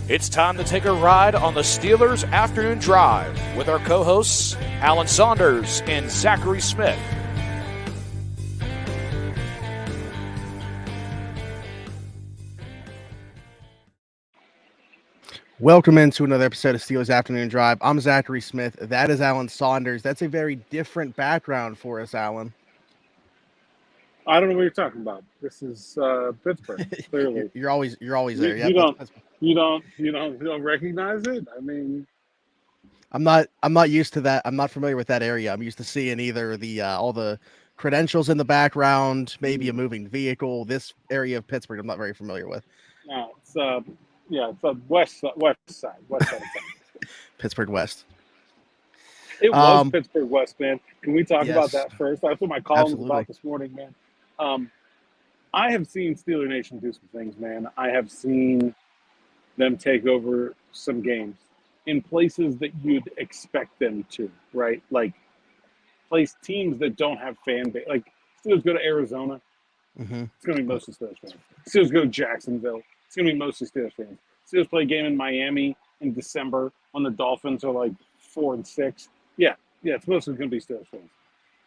It's time to take a ride on the Steelers Afternoon Drive with our co-hosts Alan Saunders and Zachary Smith. Welcome into another episode of Steelers Afternoon Drive. I'm Zachary Smith. That is Alan Saunders. That's a very different background for us, Alan. I don't know what you're talking about. This is Pittsburgh. Clearly, you're always there. You don't recognize it. I mean, I'm not used to that. I'm not familiar with that area. I'm used to seeing either the all the credentials in the background, maybe a moving vehicle. This area of Pittsburgh, I'm not very familiar with. No, it's west side of town. Pittsburgh West. It was Pittsburgh West, man. Can we talk yes. about that first? That's what my column Absolutely. was about this morning, man. I have seen Steeler Nation do some things, man. I have seen them take over some games in places that you'd expect them to, right? Like teams that don't have fan base. Like Steelers go to Arizona, It's going to be mostly Steelers fans. Steelers go to Jacksonville, it's going to be mostly Steelers fans. Steelers play a game in Miami in December when the Dolphins are like 4-6. Yeah, it's mostly going to be Steelers fans.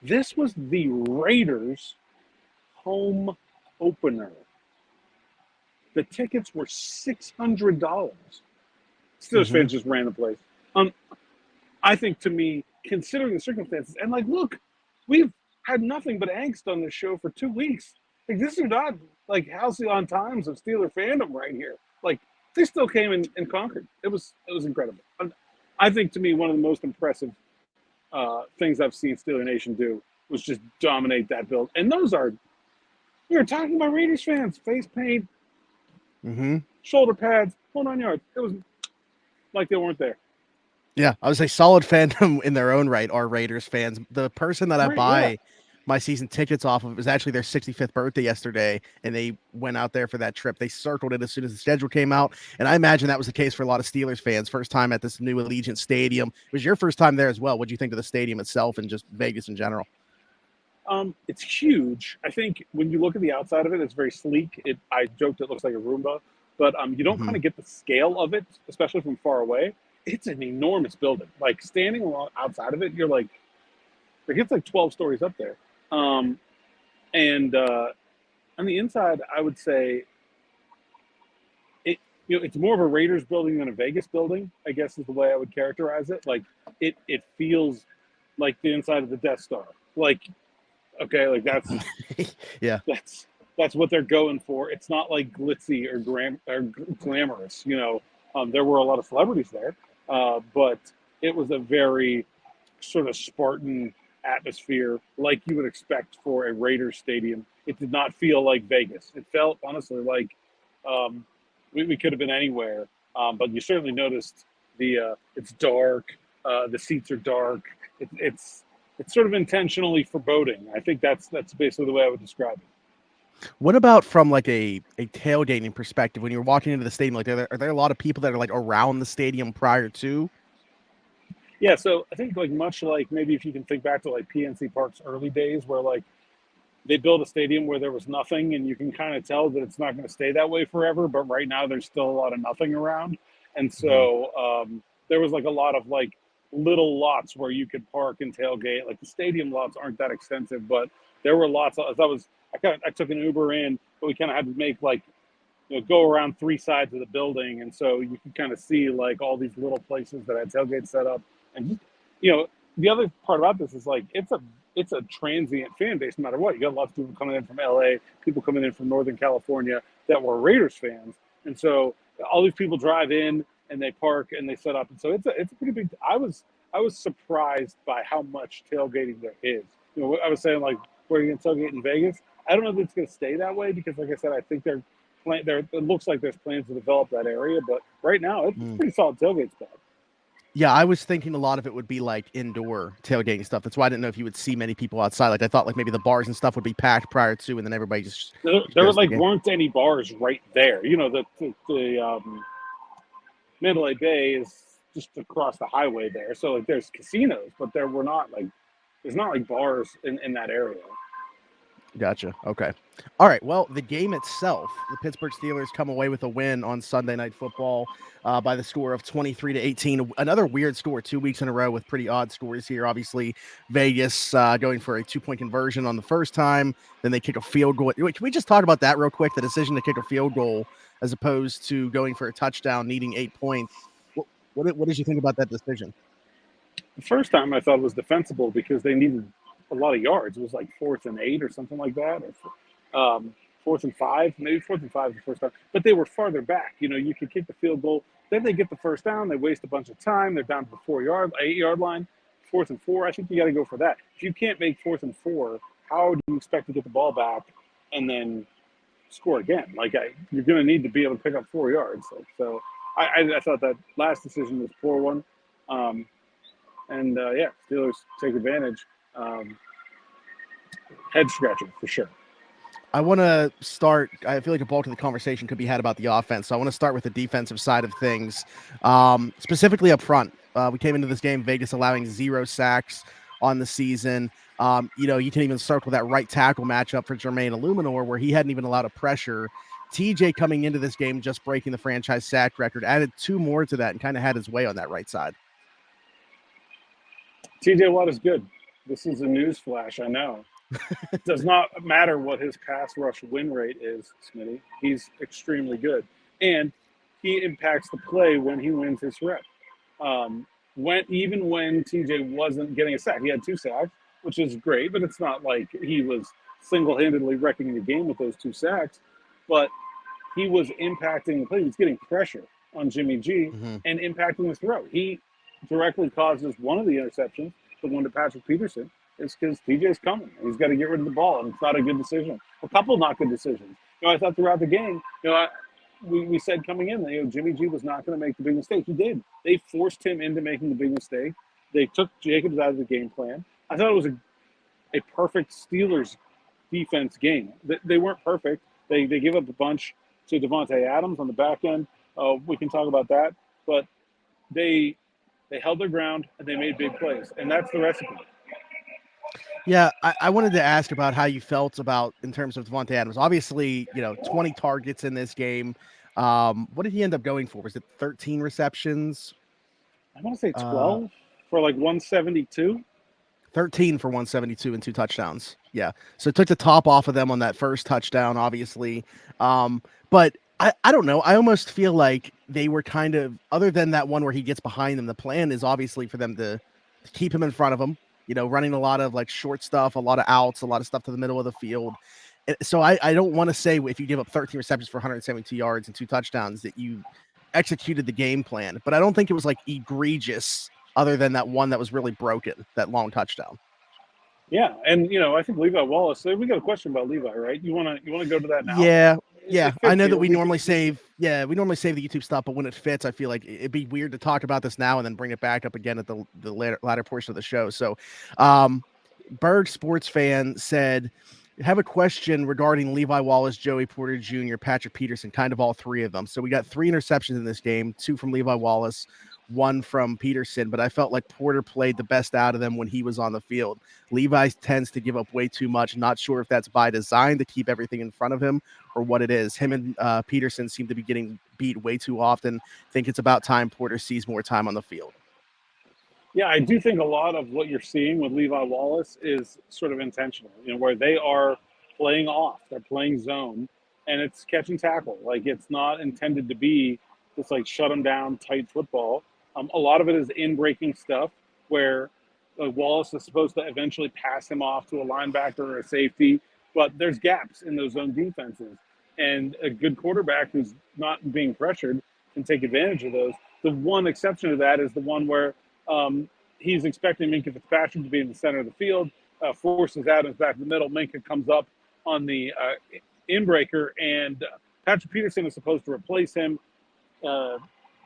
This was the Raiders' home opener. The tickets were $600. Steelers fans just ran the place. I think, to me, considering the circumstances, and like, look, we've had nothing but angst on this show for 2 weeks. Like, this is not like halcyon times of Steeler fandom right here. Like, they still came and conquered. It was incredible. I think, to me, one of the most impressive things I've seen Steeler Nation do was just dominate that build. And those are, we were talking about Raiders fans, face paint, shoulder pads, whole 9 yards. It was like they weren't there. Yeah, I would say solid fandom in their own right are Raiders fans. The person that I buy my season tickets off of was actually their 65th birthday yesterday, and they went out there for that trip. They circled it as soon as the schedule came out, and I imagine that was the case for a lot of Steelers fans. First time at this new Allegiant Stadium. It was your first time there as well. What do you think of the stadium itself and just Vegas in general? It's huge. I think when you look at the outside of it, it's very sleek. I joked it looks like a Roomba, but you don't kind of get the scale of it, especially from far away. It's an enormous building. Like, standing along outside of it, you're like, it's like 12 stories up there. And on the inside, I would say it's more of a Raiders building than a Vegas building, I guess is the way I would characterize it. Like, it feels like the inside of the Death Star. Like, okay, like that's that's what they're going for. It's not like glitzy or glamorous. There were a lot of celebrities there, but it was a very sort of Spartan atmosphere, like you would expect for a Raiders stadium. It did not feel like Vegas. It felt honestly like we could have been anywhere. But you certainly noticed it's dark. The seats are dark. It's sort of intentionally foreboding. I think that's basically the way I would describe it. What about from like a tailgating perspective? When you're walking into the stadium, like are there a lot of people that are like around the stadium prior to? Yeah, so I think like much like maybe if you can think back to like PNC Park's early days where like they built a stadium where there was nothing and you can kind of tell that it's not going to stay that way forever, but right now there's still a lot of nothing around. And so there was like a lot of like little lots where you could park and tailgate. Like the stadium lots aren't that extensive, but there were lots. I took an Uber in, but we kind of had to make like, go around 3 sides of the building. And so you can kind of see like all these little places that had tailgates set up. And, the other part about this is like, it's a transient fan base no matter what. You got lots of people coming in from LA, people coming in from Northern California that were Raiders fans. And so all these people drive in and they park and they set up. And so it's a pretty big, I was surprised by how much tailgating there is. I was saying like, where you can tailgate in Vegas. I don't know if it's going to stay that way because, like I said, I think it looks like there's plans to develop that area. But right now, it's pretty solid tailgate spot. Yeah, I was thinking a lot of it would be like indoor tailgating stuff. That's why I didn't know if you would see many people outside. Like I thought, like maybe the bars and stuff would be packed prior to, and then everybody just there weren't any bars right there. The Mandalay Bay is just across the highway there, so like there's casinos, but there's not like bars in that area. Gotcha. Okay. All right. Well, the game itself, the Pittsburgh Steelers come away with a win on Sunday Night Football by the score of 23-18. Another weird score 2 weeks in a row with pretty odd scores here. Obviously, Vegas going for a 2-point conversion on the first time. Then they kick a field goal. Can we just talk about that real quick? The decision to kick a field goal as opposed to going for a touchdown, needing 8 points. What did you think about that decision? The first time I thought it was defensible because they needed a lot of yards. It was like 4th and 8 or something like that. Or, 4th and 5, maybe 4th and 5 the first time. But they were farther back. You could kick the field goal. Then they get the first down. They waste a bunch of time. They're down to the 8-yard line. 4th and 4. I think you got to go for that. If you can't make 4th and 4, how do you expect to get the ball back and then score again? You're going to need to be able to pick up 4 yards. So I thought that last decision was a poor one. Steelers take advantage. Head scratcher for sure. I want to start. I feel like a bulk of the conversation could be had about the offense. So I want to start with the defensive side of things, specifically up front. We came into this game, Vegas allowing 0 sacks on the season. You can even circle that right tackle matchup for Jermaine Illuminor, where he hadn't even allowed a pressure. TJ coming into this game, just breaking the franchise sack record, added 2 more to that and kind of had his way on that right side. TJ Watt is good. This is a news flash, I know. It does not matter what his pass rush win rate is, Smitty. He's extremely good. And he impacts the play when he wins his rep. Even when TJ wasn't getting a sack, he had 2 sacks, which is great, but it's not like he was single-handedly wrecking the game with those 2 sacks. But he was impacting the play. He was getting pressure on Jimmy G and impacting the throw. He directly causes one of the interceptions, the one to Patrick Peterson. It's because TJ's coming. He's got to get rid of the ball, and it's not a good decision. A couple not good decisions. I thought throughout the game, we said coming in, Jimmy G was not going to make the big mistake. He did. They forced him into making the big mistake. They took Jacobs out of the game plan. I thought it was a perfect Steelers defense game. They weren't perfect. They give up a bunch to Davante Adams on the back end. We can talk about that. But they held their ground, and they made big plays. And that's the recipe. Yeah, I wanted to ask about how you felt about in terms of Davante Adams. Obviously, 20 targets in this game. What did he end up going for? Was it 13 receptions? I want to say 12 for 172. 13 for 172 and 2 touchdowns. Yeah. So it took the top off of them on that first touchdown, obviously. But I don't know. I almost feel like they were kind of, other than that one where he gets behind them, the plan is obviously for them to keep him in front of him. Running a lot of short stuff, a lot of outs, a lot of stuff to the middle of the field. So I don't want to say if you give up 13 receptions for 172 yards and 2 touchdowns that you executed the game plan, but I don't think it was egregious other than that one that was really broken, that long touchdown. Yeah. And, I think Levi Wallace, we got a question about Levi, right? You want to go to that now? Yeah. I know that we normally save the YouTube stuff, but when it fits, I feel like it'd be weird to talk about this now and then bring it back up again at the latter portion of the show. So, Berg Sports Fan said, have a question regarding Levi Wallace, Joey Porter Jr., Patrick Peterson, kind of all 3 of them. So we got 3 interceptions in this game, 2 from Levi Wallace, 1 from Peterson, but I felt like Porter played the best out of them when he was on the field. Levi tends to give up way too much. Not sure if that's by design to keep everything in front of him or what it is. Him and Peterson seem to be getting beat way too often. Think it's about time Porter sees more time on the field. Yeah, I do think a lot of what you're seeing with Levi Wallace is sort of intentional, where they are playing off, they're playing zone, and it's catch and tackle. It's not intended to be this shut them down tight football. A lot of it is in-breaking stuff where Wallace is supposed to eventually pass him off to a linebacker or a safety, but there's gaps in those zone defenses. And a good quarterback who's not being pressured can take advantage of those. The one exception to that is the one where he's expecting Minkah Fitzpatrick to be in the center of the field, forces Adams back in the middle. Minkah comes up on the in-breaker, and Patrick Peterson is supposed to replace him.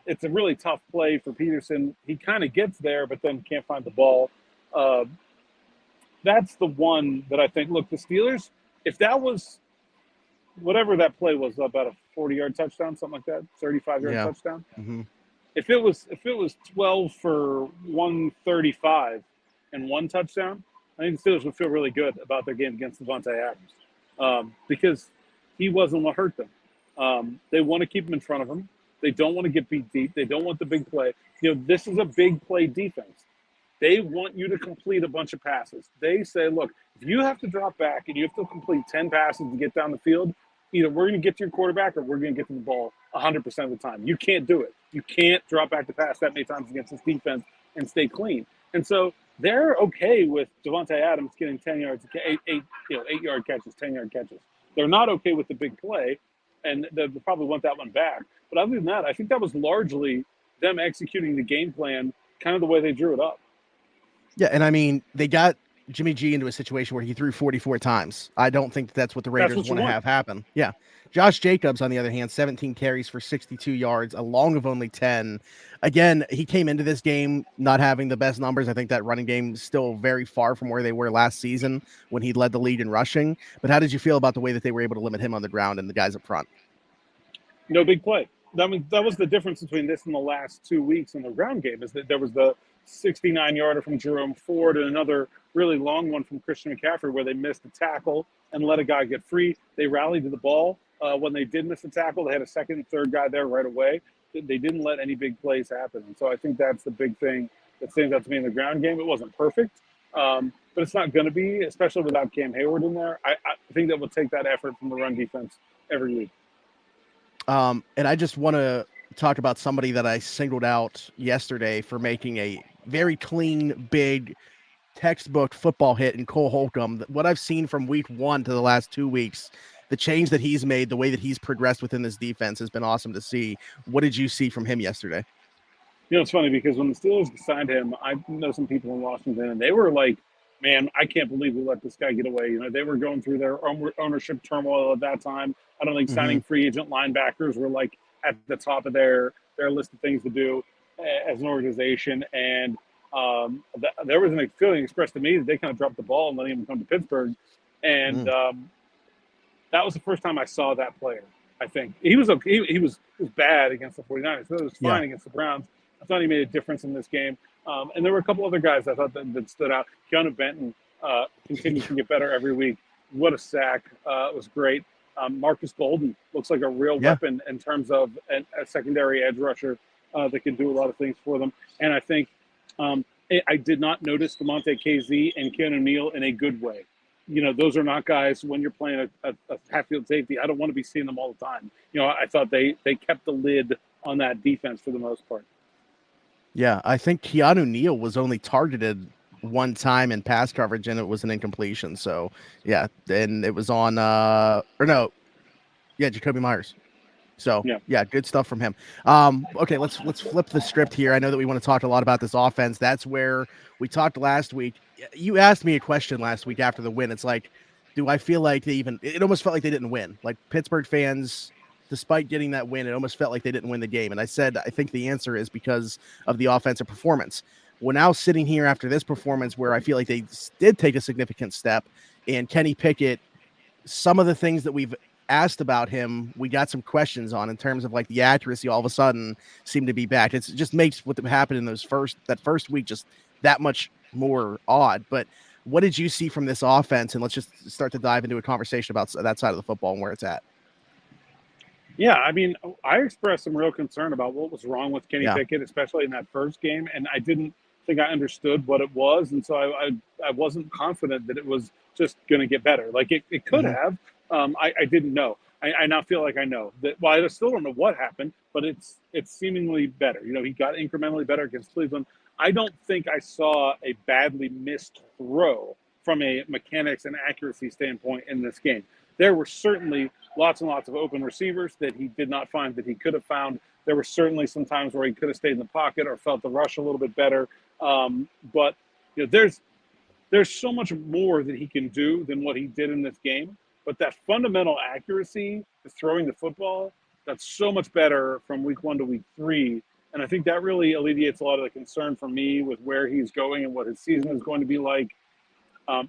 It's a really tough play for Peterson. He kind of gets there, but then can't find the ball. That's the one that I think, look, the Steelers, if that was whatever that play was, about a 40-yard touchdown, something like that, 35-yard touchdown. Mm-hmm. If it was 12 for 135 and 1 touchdown, I think the Steelers would feel really good about their game against Davante Adams because he wasn't what hurt them. They want to keep him in front of him. They don't want to get beat deep. They don't want the big play. This is a big play defense. They want you to complete a bunch of passes. They say, look, if you have to drop back and you have to complete 10 passes to get down the field, either we're going to get to your quarterback or we're going to get to the ball 100% of the time. You can't do it. You can't drop back to pass that many times against this defense and stay clean. And so they're okay with Davante Adams getting 10 yards, 8-yard catches, 10-yard catches. They're not okay with the big play, and they'll probably want that one back. But other than that, I think that was largely them executing the game plan kind of the way they drew it up. Yeah, and I mean, they got Jimmy G into a situation where he threw 44 times. I don't think that's what the Raiders want to have happen. Yeah. Josh Jacobs, on the other hand, 17 carries for 62 yards, a long of only 10. Again, he came into this game not having the best numbers. I think that running game is still very far from where they were last season when he led the league in rushing. But how did you feel about the way that they were able to limit him on the ground and the guys up front? No big play. That was the difference between this and the last 2 weeks in the ground game, is that there was the 69-yarder from Jerome Ford and another really long one from Christian McCaffrey where they missed a tackle and let a guy get free. They rallied to the ball. When they did miss a tackle, they had a second and third guy there right away. They didn't let any big plays happen. And so I think that's the big thing that stands out to me in the ground game. It wasn't perfect, but it's not going to be, especially without Cam Hayward in there. I think that will take that effort from the run defense every week. And I just want to talk about somebody that I singled out yesterday for making a very clean, big, textbook football hit in Cole Holcomb. What I've seen from week 1 to the last 2 weeks, the change that he's made, the way that he's progressed within this defense has been awesome to see. What did you see from him yesterday? It's funny because when the Steelers signed him, I know some people in Washington, and they were like, man, I can't believe we let this guy get away. They were going through their ownership turmoil at that time. I don't think signing free agent linebackers were like at the top of their list of things to do as an organization. And there was a feeling expressed to me that they kind of dropped the ball and letting him come to Pittsburgh. And that was the first time I saw that player, I think. He was okay. He was bad against the 49ers. So it was fine against the Browns. I thought he made a difference in this game. And there were a couple other guys I thought that stood out. Keanu Benton continues to get better every week. What a sack. It was great. Marcus Golden looks like a real weapon in terms of a secondary edge rusher that can do a lot of things for them. And I think I did not notice DeMonte KZ and Keanu Neal in a good way. Those are not guys when you're playing a half-field safety. I don't want to be seeing them all the time. I thought they kept the lid on that defense for the most part. Yeah, I think Keanu Neal was only targeted one time in pass coverage, and it was an incompletion. So, yeah, and it was on Jakobi Myers. So, yeah, good stuff from him. Okay, let's flip the script here. I know that we want to talk a lot about this offense. That's where we talked last week. You asked me a question last week after the win. It's like, do I feel like it almost felt like they didn't win. Like Pittsburgh fans, despite getting that win, it almost felt like they didn't win the game. And I said, I think the answer is because of the offensive performance. We're now sitting here after this performance where I feel like they did take a significant step. And Kenny Pickett, some of the things that we've asked about him, we got some questions on in terms of like the accuracy all of a sudden seemed to be back. It just makes what happened in that first week just that much more odd. But what did you see from this offense? And let's just start to dive into a conversation about that side of the football and where it's at. Yeah, I mean, I expressed some real concern about what was wrong with Kenny Pickett, especially in that first game, and I didn't think I understood what it was, and so I wasn't confident that it was just going to get better. Like it could have. I didn't know. I now feel like I know that. Well, I still don't know what happened, but it's seemingly better. He got incrementally better against Cleveland. I don't think I saw a badly missed throw from a mechanics and accuracy standpoint in this game. There were certainly lots and lots of open receivers that he did not find that he could have found. There were certainly some times where he could have stayed in the pocket or felt the rush a little bit better. But there's so much more that he can do than what he did in this game. But that fundamental accuracy, throwing the football, that's so much better from week 1 to week 3. And I think that really alleviates a lot of the concern for me with where he's going and what his season is going to be like.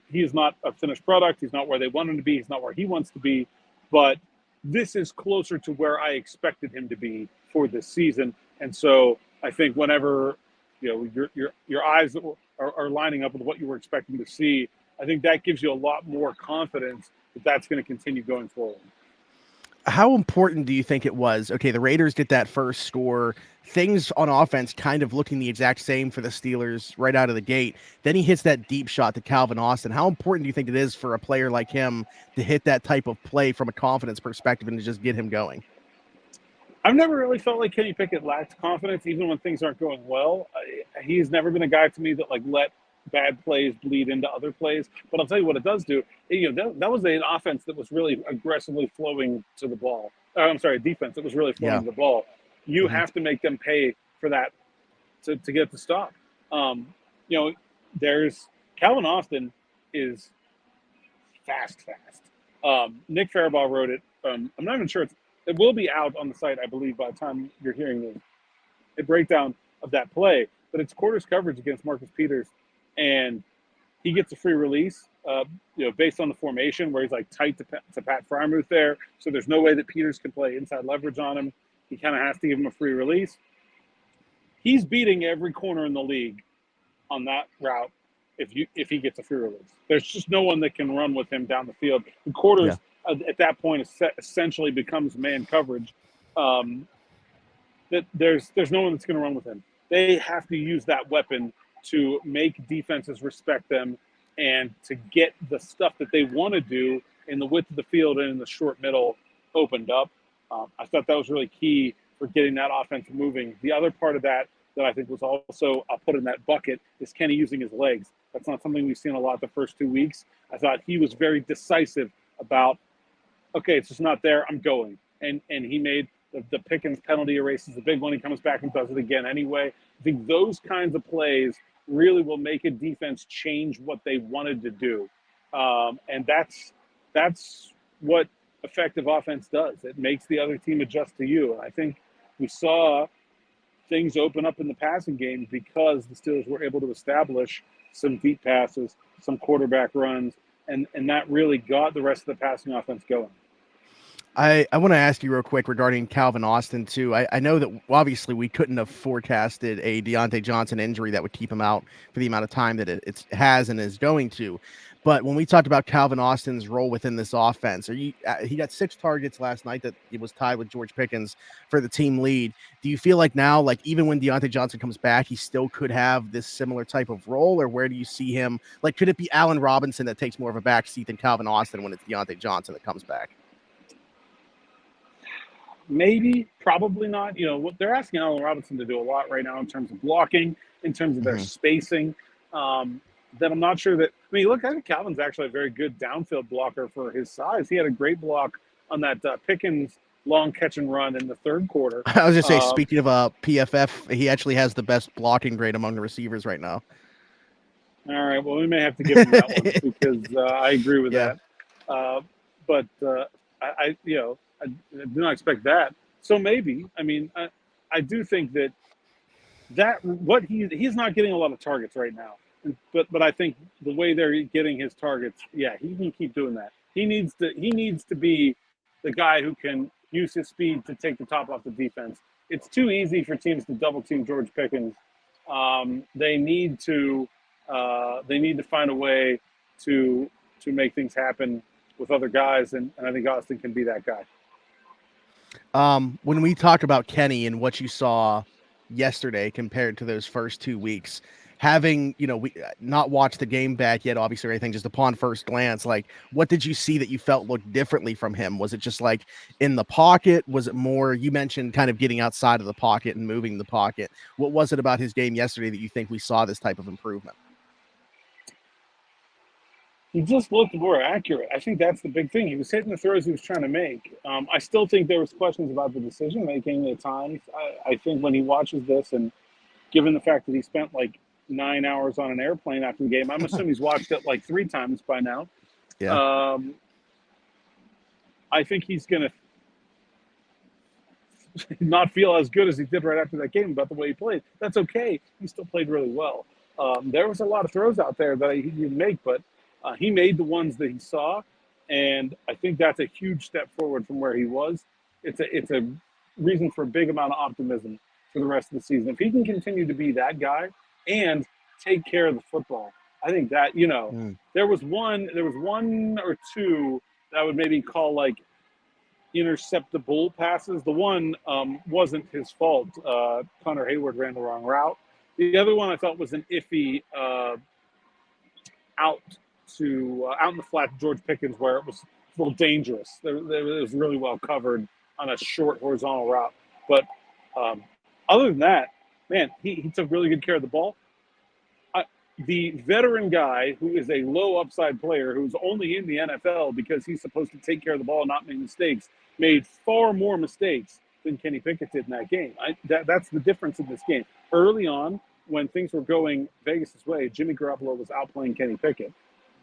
He is not a finished product. He's not where they want him to be. He's not where he wants to be. But this is closer to where I expected him to be for this season. And so I think whenever your eyes are lining up with what you were expecting to see, I think that gives you a lot more confidence that that's going to continue going forward. How important do you think it was? Okay, the Raiders get that first score. Things on offense kind of looking the exact same for the Steelers right out of the gate. Then he hits that deep shot to Calvin Austin. How important do you think it is for a player like him to hit that type of play from a confidence perspective and to just get him going? I've never really felt like Kenny Pickett lacked confidence, even when things aren't going well. He's never been a guy to me that let bad plays bleed into other plays. But I'll tell you what it does do. That was an offense that was really aggressively flowing to the ball. Defense that was really flowing to the ball. You have to make them pay for that to get the stop. There's Calvin Austin is fast. Nick Farabaugh wrote it. I'm not even sure it will be out on the site, I believe, by the time you're hearing this. A breakdown of that play, but it's quarters coverage against Marcus Peters, and he gets a free release, based on the formation where he's like tight to Pat Freiermuth there. So there's no way that Peters can play inside leverage on him. He kind of has to give him a free release. He's beating every corner in the league on that route. If he gets a free release, there's just no one that can run with him down the field. The quarters at that point essentially becomes man coverage. That there's no one that's going to run with him. They have to use that weapon to make defenses respect them and to get the stuff that they want to do in the width of the field and in the short middle opened up. I thought that was really key for getting that offense moving. The other part of that I think was also, I'll put in that bucket, is Kenny using his legs. That's not something we've seen a lot the first 2 weeks. I thought he was very decisive about, okay, it's just not there, I'm going. And he made the Pickens penalty erases the big one. He comes back and does it again anyway. I think those kinds of plays really will make a defense change what they wanted to do. And that's what effective offense does. It makes the other team adjust to you. And I think we saw things open up in the passing game because the Steelers were able to establish some deep passes, some quarterback runs, and that really got the rest of the passing offense going. I want to ask you real quick regarding Calvin Austin, too. I know that obviously we couldn't have forecasted a Deontay Johnson injury that would keep him out for the amount of time that it has and is going to. But when we talked about Calvin Austin's role within this offense, he got 6 targets last night that he was tied with George Pickens for the team lead. Do you feel like now, like even when Deontay Johnson comes back, he still could have this similar type of role, or where do you see him? Like, could it be Allen Robinson that takes more of a backseat than Calvin Austin when it's Deontay Johnson that comes back? Maybe, probably not. What they're asking Allen Robinson to do a lot right now in terms of blocking, in terms of their spacing. That I'm not sure that. I mean, look, I think Calvin's actually a very good downfield blocker for his size. He had a great block on that Pickens long catch and run in the third quarter. I was just say, speaking of PFF, he actually has the best blocking grade among the receivers right now. All right, well, we may have to give him that one because I agree with that. But I do not expect that. So maybe. I mean, I do think that he's not getting a lot of targets right now. But I think the way they're getting his targets, he can keep doing that. He needs to be the guy who can use his speed to take the top off the defense. It's too easy for teams to double team George Pickens. They need to find a way to make things happen with other guys, and I think Austin can be that guy. When we talk about Kenny and what you saw yesterday compared to those first 2 weeks, having, we not watched the game back yet, obviously, or anything, just upon first glance, like, what did you see that you felt looked differently from him? Was it just like in the pocket? Was it more, you mentioned kind of getting outside of the pocket and moving the pocket. What was it about his game yesterday that you think we saw this type of improvement? He just looked more accurate. I think that's the big thing. He was hitting the throws he was trying to make. I still think there was questions about the decision-making at times. I think when he watches this, and given the fact that he spent like 9 hours on an airplane after the game, I'm assuming he's watched it like 3 times by now. Yeah. I think he's going to not feel as good as he did right after that game about the way he played. That's okay. He still played really well. There was a lot of throws out there that he didn't make, but he made the ones that he saw, and I think that's a huge step forward from where he was. It's a reason for a big amount of optimism for the rest of the season. If he can continue to be that guy and take care of the football, I think that, there was one or two that I would maybe call like interceptable passes. The one wasn't his fault. Connor Hayward ran the wrong route. The other one I thought was an iffy out in the flat to George Pickens, where it was a little dangerous. It was really well covered on a short horizontal route. But other than that, man, he took really good care of the ball. The veteran guy who is a low upside player who's only in the NFL because he's supposed to take care of the ball and not make mistakes, made far more mistakes than Kenny Pickett did in that game. That's the difference in this game. Early on, when things were going Vegas' way, Jimmy Garoppolo was outplaying Kenny Pickett.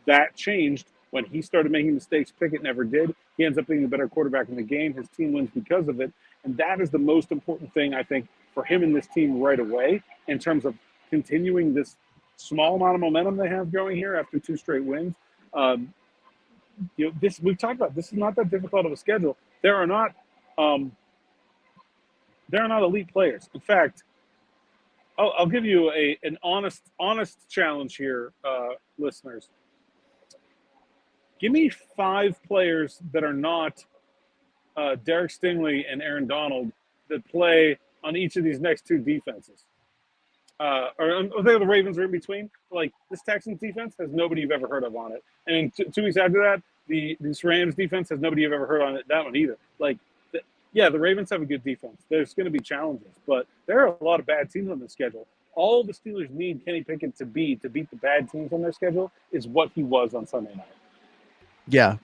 That changed when he started making mistakes. Pickett never did. He ends up being the better quarterback in the game. His team wins because of it. And that is the most important thing, I think, for him and this team right away in terms of continuing this small amount of momentum they have going here after 2 straight wins. This we've talked about. This is not that difficult of a schedule. There are not elite players. In fact, I'll give you an honest challenge here, listeners. Give me 5 players that are not Derek Stingley and Aaron Donald that play on each of these next 2 defenses. Or the Ravens are in between. Like, this Texans defense has nobody you've ever heard of on it. And 2 weeks after that, this Rams defense has nobody you've ever heard on it, that one either. Like, the Ravens have a good defense. There's going to be challenges, but there are a lot of bad teams on the schedule. All the Steelers need Kenny Pickett to beat the bad teams on their schedule is what he was on Sunday night. Yeah,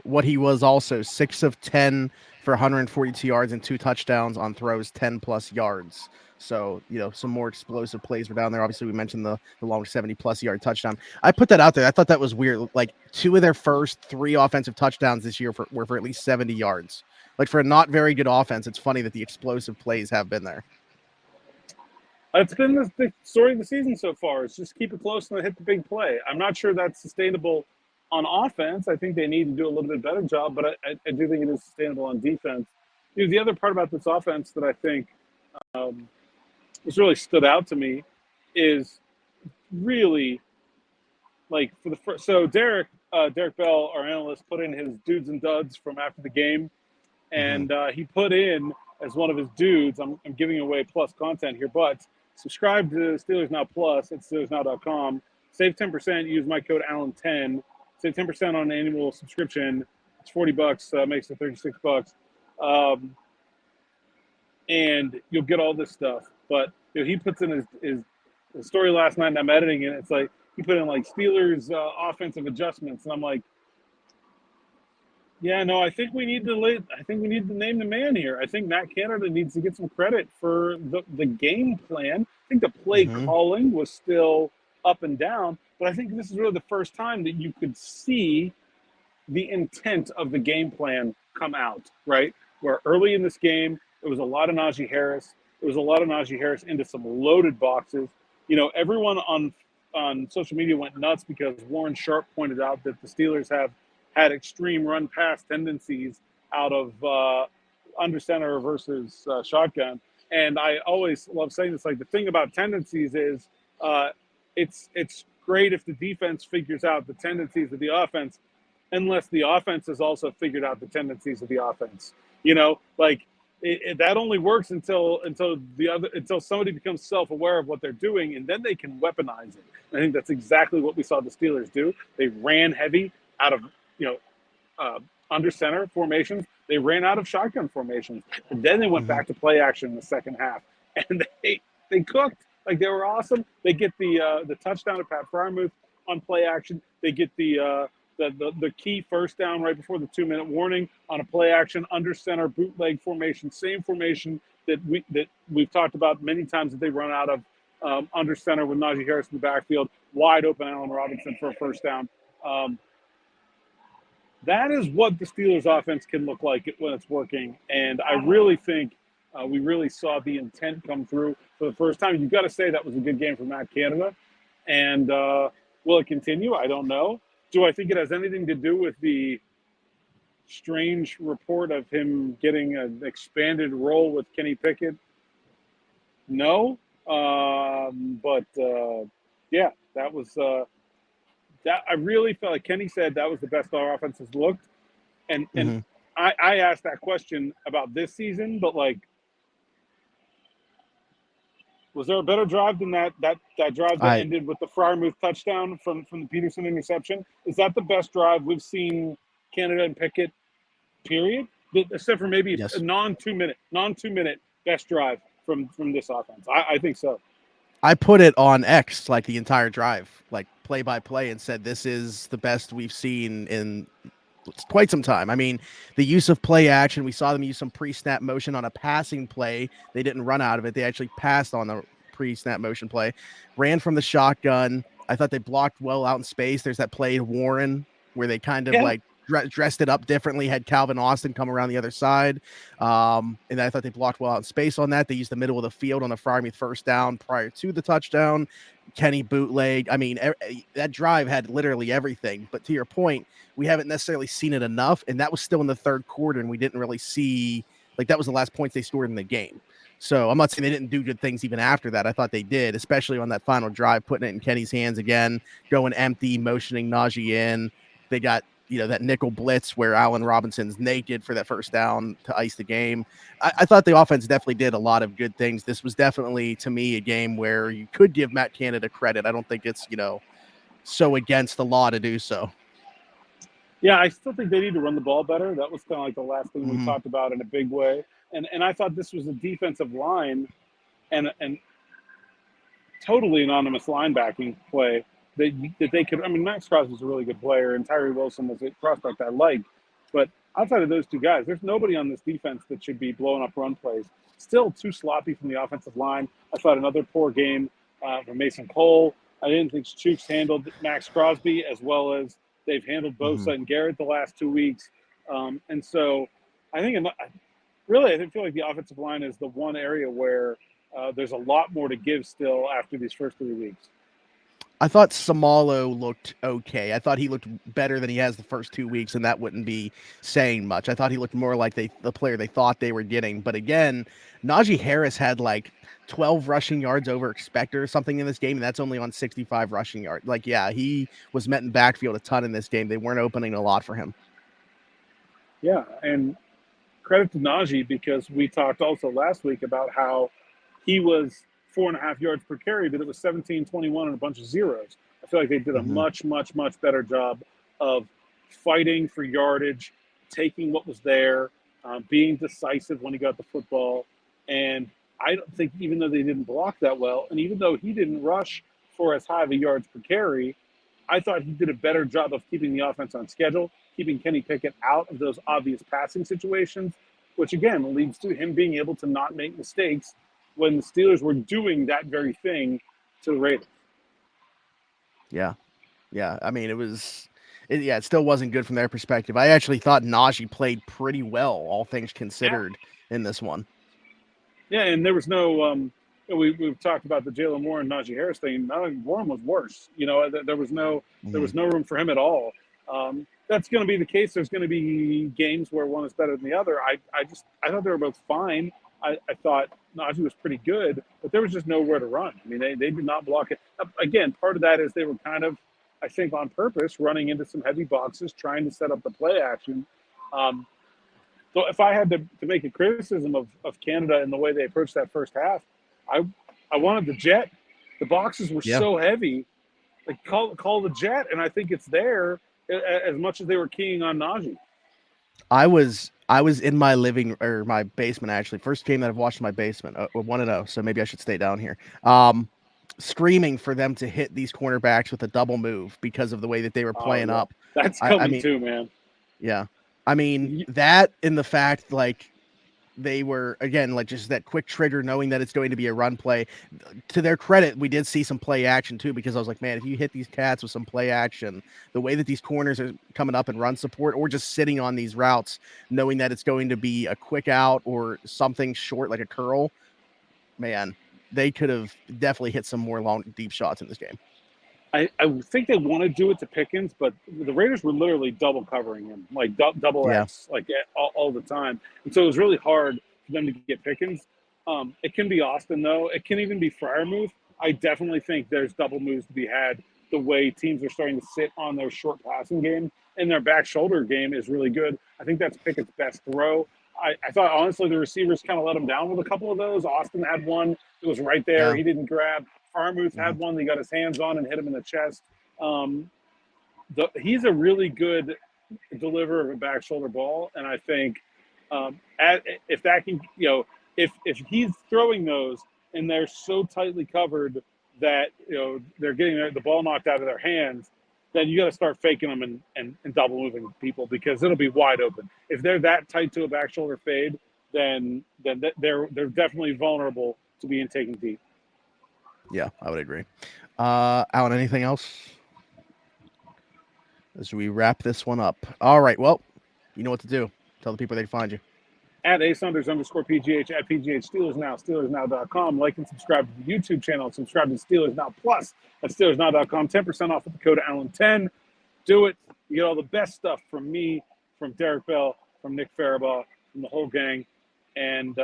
what he was also 6 of 10 for 142 yards and 2 touchdowns on throws 10+ yards. So, some more explosive plays were down there. Obviously, we mentioned the long 70+ yard touchdown. I put that out there. I thought that was weird. Like, 2 of their first 3 offensive touchdowns this year were for at least 70 yards. Like, for a not very good offense, it's funny that the explosive plays have been there. It's been the story of the season so far. It's just keep it close and hit the big play. I'm not sure that's sustainable on offense. I think they need to do a little bit better job, but I do think it is sustainable on defense. The other part about this offense that I think has really stood out to me is really, like, for the first. So Derek Bell, our analyst, put in his dudes and duds from after the game, and he put in as one of his dudes. I'm giving away plus content here, but subscribe to Steelers Now Plus at SteelersNow.com. Save 10%. Use my code Allen10. Save 10% on an annual subscription. It's $40. Makes it $36. And you'll get all this stuff. But he puts in his story last night, and I'm editing it. It's like he put in like Steelers offensive adjustments, and I'm like, yeah, no, I think we need to name the man here. I think Matt Canada needs to get some credit for the game plan. I think the play calling was still up and down, but I think this is really the first time that you could see the intent of the game plan come out, right? Where early in this game, it was a lot of Najee Harris. It was a lot of Najee Harris into some loaded boxes. Everyone on social media went nuts because Warren Sharp pointed out that the Steelers have had extreme run pass tendencies out of under center versus shotgun. And I always love saying this, like, the thing about tendencies is it's great if the defense figures out the tendencies of the offense, unless the offense has also figured out the tendencies of the offense. That only works until somebody becomes self-aware of what they're doing, and then they can weaponize it. And I think that's exactly what we saw the Steelers do. They ran heavy out of under center formations. They ran out of shotgun formations, and then they went back to play action in the second half, and they cooked. Like, they were awesome. They get the touchdown to Pat Freiermuth on play action. They get the key first down right before the 2-minute warning on a play action under center bootleg formation, same formation that we've talked about many times that they run out of under center with Najee Harris in the backfield, wide open Allen Robinson for a first down. That is what the Steelers offense can look like when it's working. And I really think we really saw the intent come through for the first time. You've got to say that was a good game for Matt Canada. And will it continue? I don't know. Do I think it has anything to do with the strange report of him getting an expanded role with Kenny Pickett? No. But that was that I really felt like Kenny said that was the best our offense has looked. And I asked that question about this season, but like, was there a better drive than that drive that ended with the Freiermuth touchdown from the Peterson interception? Is that the best drive we've seen Canada and Pickett, period? Except for maybe a non-2 minute best drive from this offense. I think so. I put it on X like the entire drive, like play by play, and said this is the best we've seen in quite some time. I mean, the use of play action, we saw them use some pre-snap motion on a passing play. They didn't run out of it. They actually passed on the pre-snap motion play, ran from the shotgun. I thought they blocked well out in space. There's that play Warren where they kind of like dressed it up differently, had Calvin Austin come around the other side. And I thought they blocked well out in space on that. They used the middle of the field on the Freiermuth first down prior to the touchdown. Kenny bootleg. I mean, that drive had literally everything. But to your point, we haven't necessarily seen it enough. And that was still in the third quarter. And we didn't really see, like, that was the last points they scored in the game. So I'm not saying they didn't do good things even after that. I thought they did, especially on that final drive, putting it in Kenny's hands again, going empty, motioning Najee in. They got, that nickel blitz where Allen Robinson's naked for that first down to ice the game. I thought the offense definitely did a lot of good things. This was definitely, to me, a game where you could give Matt Canada credit. I don't think it's, so against the law to do so. Yeah, I still think they need to run the ball better. That was kind of like the last thing we talked about in a big way. And I thought this was a defensive line and totally anonymous linebacking play that they could. I mean, Max Crosby's a really good player, and Tyree Wilson was a prospect I liked. But outside of those two guys, there's nobody on this defense that should be blowing up run plays. Still too sloppy from the offensive line. I thought another poor game from Mason Cole. I didn't think Chooks handled Max Crosby as well as they've handled Bosa and Garrett the last 2 weeks. And so I think really I feel like the offensive line is the one area where there's a lot more to give still after these first 3 weeks. I thought Samalo looked okay. I thought he looked better than he has the first 2 weeks, and that wouldn't be saying much. I thought he looked more like the player they thought they were getting. But again, Najee Harris had like 12 rushing yards over expected or something in this game, and that's only on 65 rushing yards. Like, yeah, he was met in backfield a ton in this game. They weren't opening a lot for him. Yeah, and credit to Najee, because we talked also last week about how he was 4.5 yards per carry, but it was 17, 21, and a bunch of zeros. I feel like they did a much, much, much better job of fighting for yardage, taking what was there, being decisive when he got the football. And I don't think, even though they didn't block that well, and even though he didn't rush for as high of a yards per carry, I thought he did a better job of keeping the offense on schedule, keeping Kenny Pickett out of those obvious passing situations, which again leads to him being able to not make mistakes when the Steelers were doing that very thing to the Raiders. Yeah. I mean, it still wasn't good from their perspective. I actually thought Najee played pretty well, all things considered, in this one. Yeah, and there was no we've talked about the Jaylen Warren, Najee Harris thing. Warren was worse. There was no room for him at all. That's going to be the case. There's going to be games where one is better than the other. I thought they were both fine. I thought Najee was pretty good, but there was just nowhere to run. I mean, they did not block it. Again, part of that is they were kind of, I think, on purpose, running into some heavy boxes, trying to set up the play action. So if I had to make a criticism of Canada and the way they approached that first half, I wanted the jet. The boxes were so heavy. Like, call the jet, and I think it's there as much as they were keying on Najee. I was in my my basement, actually. First game that I've watched in my basement, 1-0, so maybe I should stay down here. Screaming for them to hit these cornerbacks with a double move because of the way that they were playing up. That's coming too, man. Yeah. I mean, that and the fact, like, they were, again, like, just that quick trigger, knowing that it's going to be a run play. To their credit, we did see some play action too, because I was like, man, if you hit these cats with some play action, the way that these corners are coming up and run support, or just sitting on these routes, knowing that it's going to be a quick out or something short like a curl, man, they could have definitely hit some more long, deep shots in this game. I think they want to do it to Pickens, but the Raiders were literally double covering him, like double X, like all the time. And so it was really hard for them to get Pickens. It can be Austin, though. It can even be Freiermuth. I definitely think there's double moves to be had the way teams are starting to sit on their short passing game, and their back shoulder game is really good. I think that's Pickett's best throw. I thought, honestly, the receivers kind of let him down with a couple of those. Austin had one that was right there. Yeah. He didn't grab. Freiermuth had one that he got his hands on and hit him in the chest. He's a really good deliverer of a back shoulder ball, and I think if that can, if he's throwing those and they're so tightly covered that they're getting the ball knocked out of their hands, then you got to start faking them and double moving people, because it'll be wide open. If they're that tight to a back shoulder fade, then they're definitely vulnerable to being taken deep. Yeah, I would agree. Alan, anything else as we wrap this one up? All right, well, you know what to do. Tell the people they can find you. At @ASaunders_PGH, at PGH Steelers Now, SteelersNow.com. Like and subscribe to the YouTube channel. Subscribe to Steelers Now Plus at SteelersNow.com. 10% off with the code Allen10. Do it. You get all the best stuff from me, from Derek Bell, from Nick Faribaugh, from the whole gang. And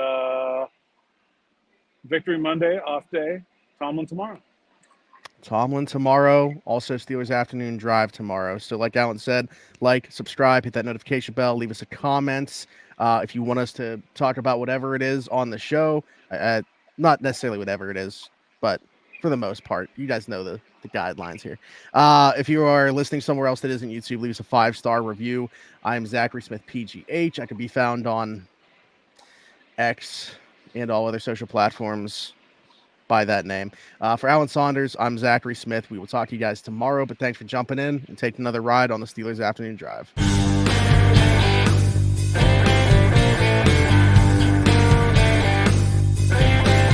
Victory Monday, off day. Tomlin tomorrow. Also Steelers Afternoon Drive tomorrow. So like Alan said, subscribe, hit that notification bell, leave us a comment. If you want us to talk about whatever it is on the show, not necessarily whatever it is, but for the most part, you guys know the guidelines here. If you are listening somewhere else that isn't YouTube, leave us a 5-star review. I am Zachary Smith, PGH. I can be found on X and all other social platforms by that name. For Alan Saunders, I'm Zachary Smith. We will talk to you guys tomorrow, but thanks for jumping in and taking another ride on the Steelers Afternoon Drive.